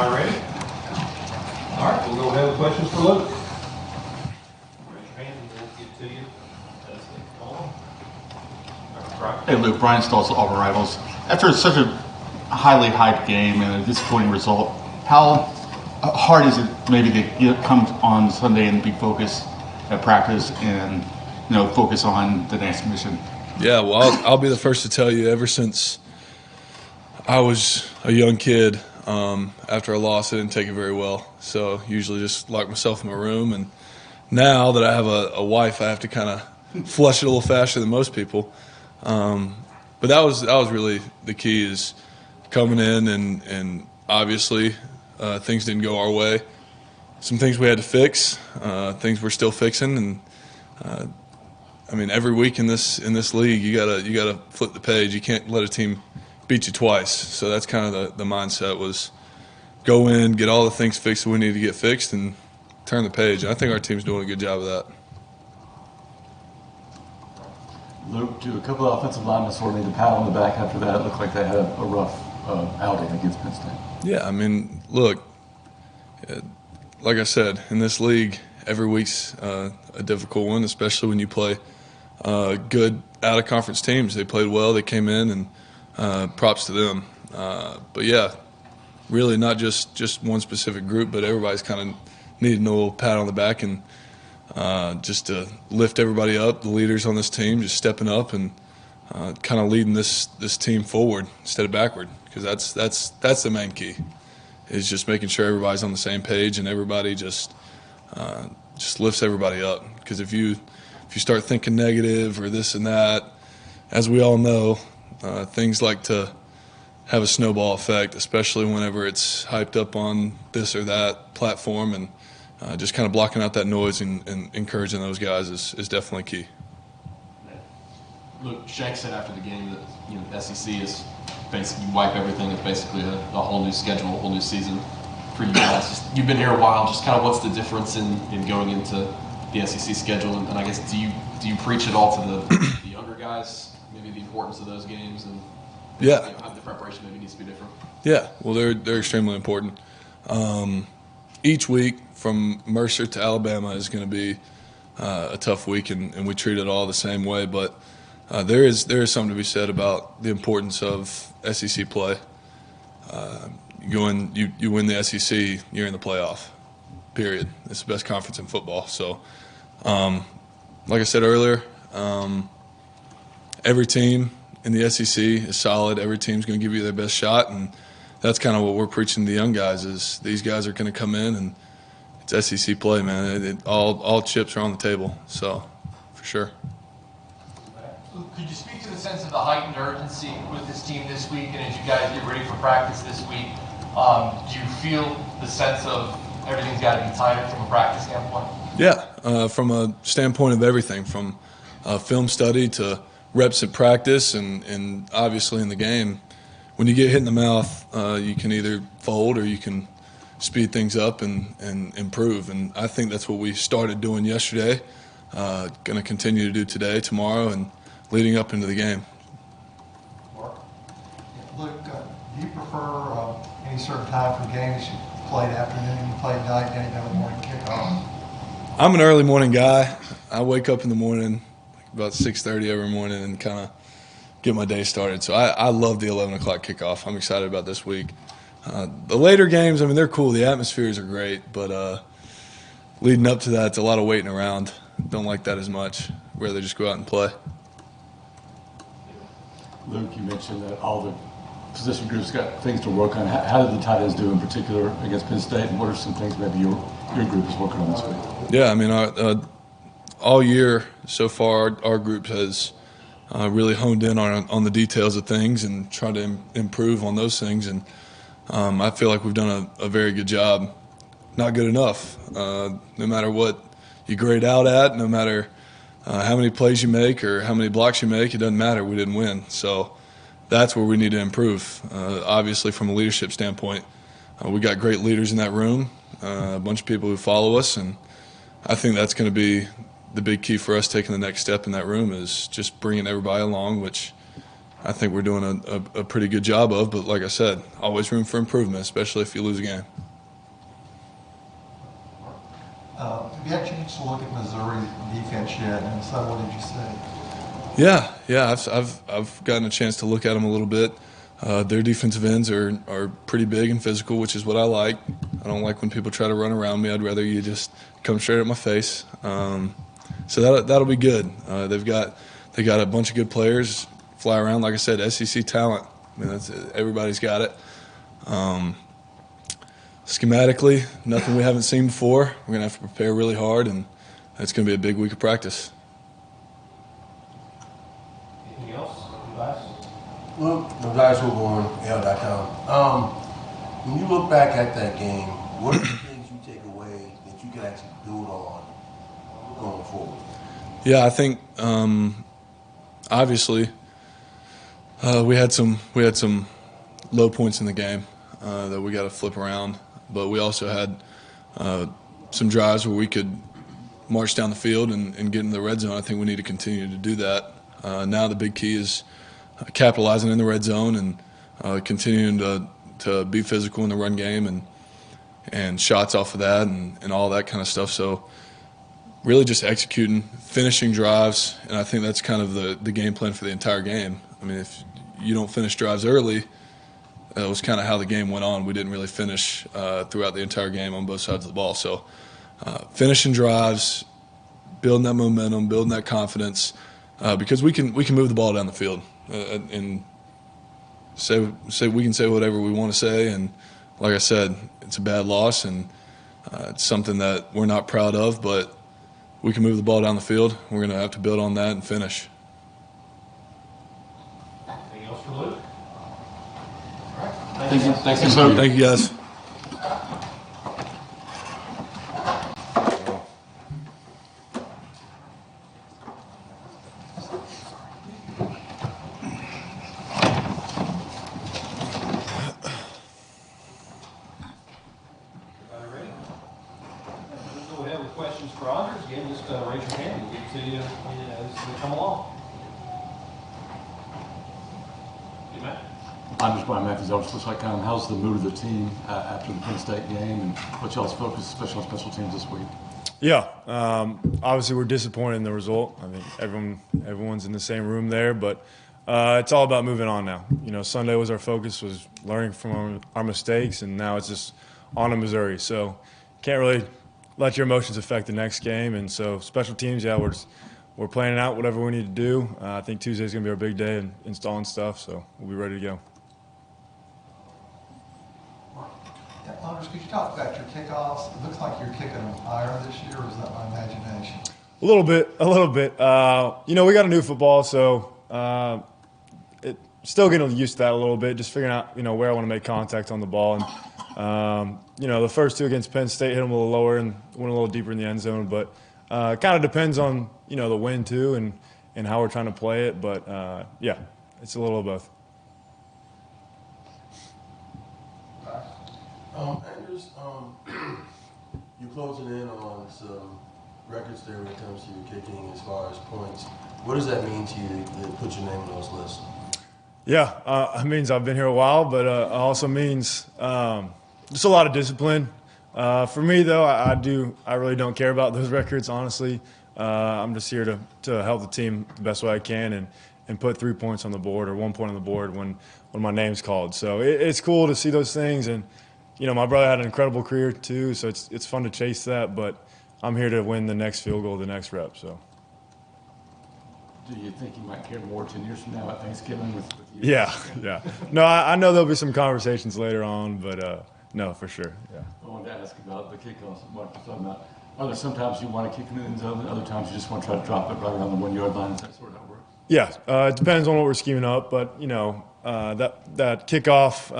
Y'all ready? All right, we'll go ahead with questions for Luke. Raise your hand and we'll get to you. Hey Luke, Brian Stoltz, Auburn Rivals. After such a highly hyped game and a disappointing result, how hard is it maybe to come on Sunday and be focused at practice and focus on the next mission? Yeah, well, I'll be the first to tell you. Ever since I was a young kid, after a loss, I didn't take it very well. So usually just lock myself in my room. And now that I have a wife, I have to kind of flush it a little faster than most people. But that was really the key, is coming in and obviously things didn't go our way. Some things we had to fix, things we're still fixing, and I mean, every week in this league, you gotta flip the page. You can't let a team beat you twice. So that's kind of the mindset, was go in, get all the things fixed that we need to get fixed, and turn the page. And I think our team's doing a good job of that. Luke, do a couple of offensive linemen sort of need a pat on the back after that? It looked like they had a rough outing against Penn State. Yeah, I mean, look, like I said, in this league, every week's a difficult one, especially when you play good out-of-conference teams. They played well. They came in, and props to them. But, yeah, really not just one specific group, but everybody's kind of needing a little pat on the back, and just to lift everybody up, the leaders on this team just stepping up and kind of leading this team forward instead of backward, because that's the main key, is just making sure everybody's on the same page and everybody just lifts everybody up. Because if you start thinking negative or this and that, as we all know, things like to have a snowball effect, especially whenever it's hyped up on this or that platform, and just kind of blocking out that noise and encouraging those guys is definitely key. Look, Shank said after the game that the SEC is basically, you wipe everything. It's basically a whole new schedule, a whole new season for you guys. You've been here a while. Just kind of what's the difference in going into the SEC schedule? And I guess do you preach it all to the younger guys, maybe the importance of those games, and yeah, how the preparation maybe needs to be different? Yeah, well, they're extremely important. Each week from Mercer to Alabama is going to be a tough week, and we treat it all the same way. But there is something to be said about the importance of SEC play. You win the SEC, you're in the playoff. Period. It's the best conference in football. So, like I said earlier, every team in the SEC is solid. Every team's going to give you their best shot, and that's kind of what we're preaching to the young guys, is these guys are going to come in, and it's SEC play, man. All chips are on the table, so for sure. Could you speak to the sense of the heightened urgency with this team this week, and as you guys get ready for practice this week, do you feel the sense of everything's got to be tighter from a practice standpoint? Yeah, from a standpoint of everything, from film study to reps at practice and obviously in the game. When you get hit in the mouth, you can either fold or you can speed things up and improve. And I think that's what we started doing yesterday, going to continue to do today, tomorrow, and leading up into the game. Mark? Luke, do you prefer any certain time for games? You played afternoon, you played night, any other morning kickoff? I'm an early morning guy. I wake up in the morning about 6:30 every morning and kind of get my day started. So I love the 11 o'clock kickoff. I'm excited about this week. The later games, I mean, they're cool. The atmospheres are great, but leading up to that, it's a lot of waiting around. Don't like that as much. Rather just go out and play. Luke, you mentioned that all the position groups got things to work on. How did the tight ends do in particular against Penn State, and what are some things maybe your group is working on this week? Yeah, I mean, all year so far, our group has really honed in on the details of things and tried to improve on those things. And I feel like we've done a very good job. Not good enough. No matter what you grade out at, no matter how many plays you make or how many blocks you make, it doesn't matter. We didn't win. So that's where we need to improve. Obviously, from a leadership standpoint, we got great leaders in that room, a bunch of people who follow us, and I think that's going to be the big key for us taking the next step in that room, is just bringing everybody along, which I think we're doing a pretty good job of. But like I said, always room for improvement, especially if you lose a game. Have you had a chance to look at Missouri's defense yet? And so, what did you see? Yeah. I've gotten a chance to look at them a little bit. Their defensive ends are pretty big and physical, which is what I like. I don't like when people try to run around me. I'd rather you just come straight at my face. So that'll be good. They got a bunch of good players fly around. Like I said, SEC talent. I mean, everybody's got it. Schematically, nothing we haven't seen before. We're gonna have to prepare really hard, and it's gonna be a big week of practice. Anything else? Guys? Well, the guys who were on L.com. When you look back at that game, what are the things you take away that you can actually build on going forward? Yeah, I think obviously we had some low points in the game that we got to flip around, but we also had some drives where we could march down the field and get in the red zone. I think we need to continue to do that. Now the big key is capitalizing in the red zone and continuing to be physical in the run game and shots off of that and all that kind of stuff. So really just executing, finishing drives, and I think that's kind of the game plan for the entire game. I mean, if you don't finish drives early, that was kind of how the game went on. We didn't really finish throughout the entire game on both sides of the ball. So finishing drives, building that momentum, building that confidence, because we can move the ball down the field and we can say whatever we want to say. And like I said, it's a bad loss and it's something that we're not proud of, but we can move the ball down the field. We're going to have to build on that and finish. Anything else for Luke? All right. Thank you. Thanks, Thank you, guys. Everybody ready? Let's go ahead with questions for Anders. Again, just raise your hand. We'll get to you as they come along. You, Matt? I'm just Brian Matthews. Just like how's the mood of the team after the Penn State game, and what's y'all's focus, especially on special teams this week? Yeah, obviously we're disappointed in the result. I think everyone's in the same room there, but it's all about moving on now. You know, Sunday was our focus, was learning from our mistakes, and now it's just on to Missouri. So can't really let your emotions affect the next game. And so special teams, yeah, we're planning out whatever we need to do. I think Tuesday's going to be our big day in installing stuff, so we'll be ready to go. Anders, could you talk about your kickoffs? It looks like you're kicking them higher this year, or is that my imagination? A little bit. You know, we got a new football, so still getting used to that a little bit, just figuring out, you know, where I want to make contact on the ball. And, you know, the first two against Penn State hit them a little lower and went a little deeper in the end zone. But it kind of depends on, you know, the wind, too, and how we're trying to play it. But, yeah, it's a little of both. Anders, you're closing in on some records there when it comes to your kicking as far as points. What does that mean to you to put your name on those lists? Yeah, it means I've been here a while, but it also means just a lot of discipline. For me, though, I really don't care about those records, honestly. I'm just here to help the team the best way I can and put 3 points on the board or 1 point on the board when my name's called. So it's cool to see those things. And, you know, my brother had an incredible career, too, so it's fun to chase that. But I'm here to win the next field goal, the next rep, so. Do you think you might care more 10 years from now at Thanksgiving with you? Yeah. No, I know there'll be some conversations later on, but no, for sure, yeah. I wanted to ask about the kickoffs Mark was talking about. Are there sometimes you want to kick in the end zone, and other times you just want to try to drop it right around the 1 yard line? Is that sort of how it works? Yeah, it depends on what we're scheming up, but, you know, that kickoff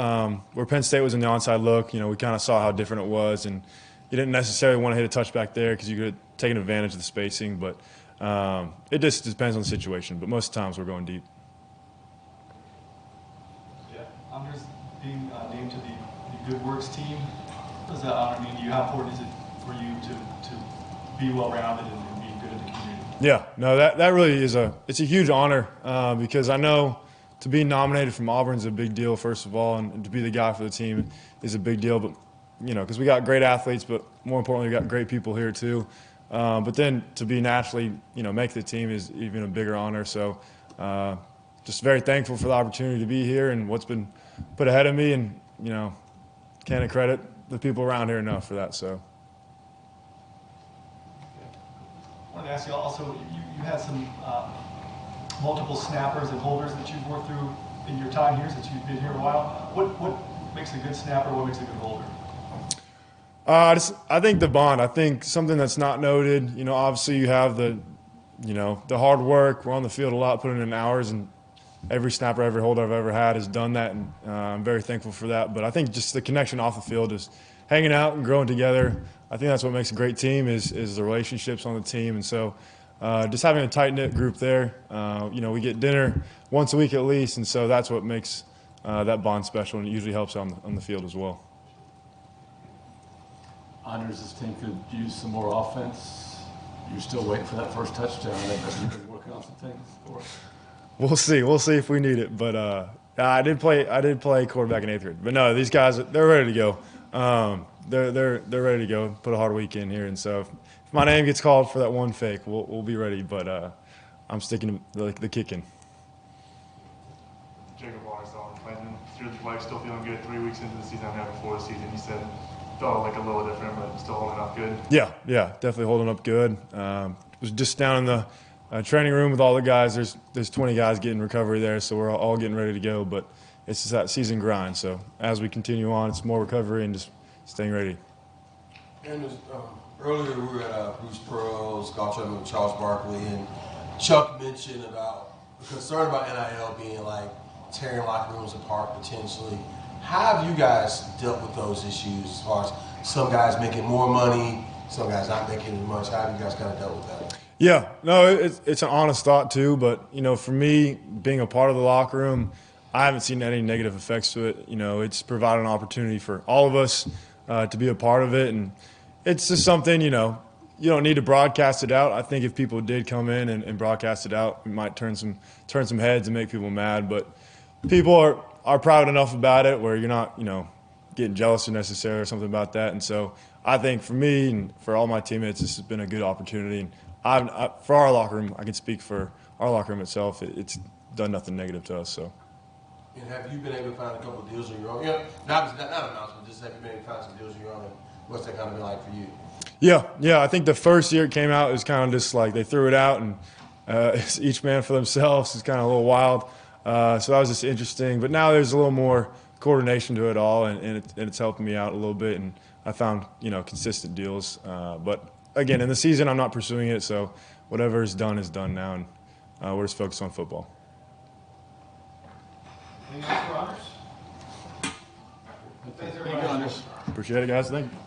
where Penn State was in the onside look, you know, we kind of saw how different it was, and you didn't necessarily want to hit a touchback there because you could have taken advantage of the spacing, but it just depends on the situation. But most times we're going deep. Yeah, Anders, being named to the Good Works team, what does that honor mean to you? How important is it for you to be well-rounded and be good in the community? Yeah, no, that really is it's a huge honor because I know to be nominated from Auburn is a big deal, first of all, and to be the guy for the team is a big deal. But because we got great athletes, but more importantly, we got great people here too. But then to be naturally, make the team is even a bigger honor. So just very thankful for the opportunity to be here and what's been put ahead of me, and can't credit the people around here enough for that. So. I wanted to ask you also, you had some multiple snappers and holders that you've worked through in your time here since you've been here a while. What makes a good snapper? What makes a good holder? I think the bond. I think something that's not noted. Obviously you have the hard work. We're on the field a lot, putting in hours, and every snapper, every holder I've ever had has done that, and I'm very thankful for that. But I think just the connection off the field, is hanging out and growing together. I think that's what makes a great team is the relationships on the team, and so just having a tight-knit group there. We get dinner once a week at least, and so that's what makes that bond special, and it usually helps on the field as well. Honors, this team could use some more offense. You're still waiting for that first touchdown. You've been working on some things for it. We'll see. We'll see if we need it. But I did play quarterback in 8th grade. But no, these guys, they're ready to go. They're ready to go. Put a hard week in here, and so if my name gets called for that one fake, we'll be ready. But I'm sticking to the kicking. Jacob Waters, Auburn. Is your wife still feeling good 3 weeks into the season? I mean, before the season, you said felt like a little different, but still holding up good. Yeah, definitely holding up good. Was just down in the training room with all the guys. There's 20 guys getting recovery there, so we're all getting ready to go. But it's just that season grind. So as we continue on, it's more recovery and just staying ready. And earlier we were at Bruce Pearl's golf tournament with Charles Barkley, and Chuck mentioned about the concern about NIL being like tearing locker rooms apart potentially. How have you guys dealt with those issues as far as some guys making more money, some guys not making as much? How have you guys kind of dealt with that? Yeah, no, it's an honest thought too. But for me, being a part of the locker room, I haven't seen any negative effects to it. It's provided an opportunity for all of us to be a part of it, and it's just something you don't need to broadcast it out. I think if people did come in and broadcast it out, it might turn some heads and make people mad. But people are proud enough about it where you're not getting jealous or necessary or something about that. And so I think for me and for all my teammates, this has been a good opportunity. And for our locker room, I can speak for our locker room itself. It's done nothing negative to us. So. And have you been able to find a couple of deals on your own? Not announcement, just have you been able to find some deals on your own? And what's that kind of been like for you? Yeah. I think the first year it came out, it was kind of just like they threw it out, and it's each man for themselves. It's kind of a little wild. So that was just interesting. But now there's a little more coordination to it all, and it's helping me out a little bit. And I found consistent deals. But again, in the season, I'm not pursuing it. So whatever is done now, and we're just focused on football. Anything else for honors? Thank you, Honors. Appreciate it, guys. Thank you.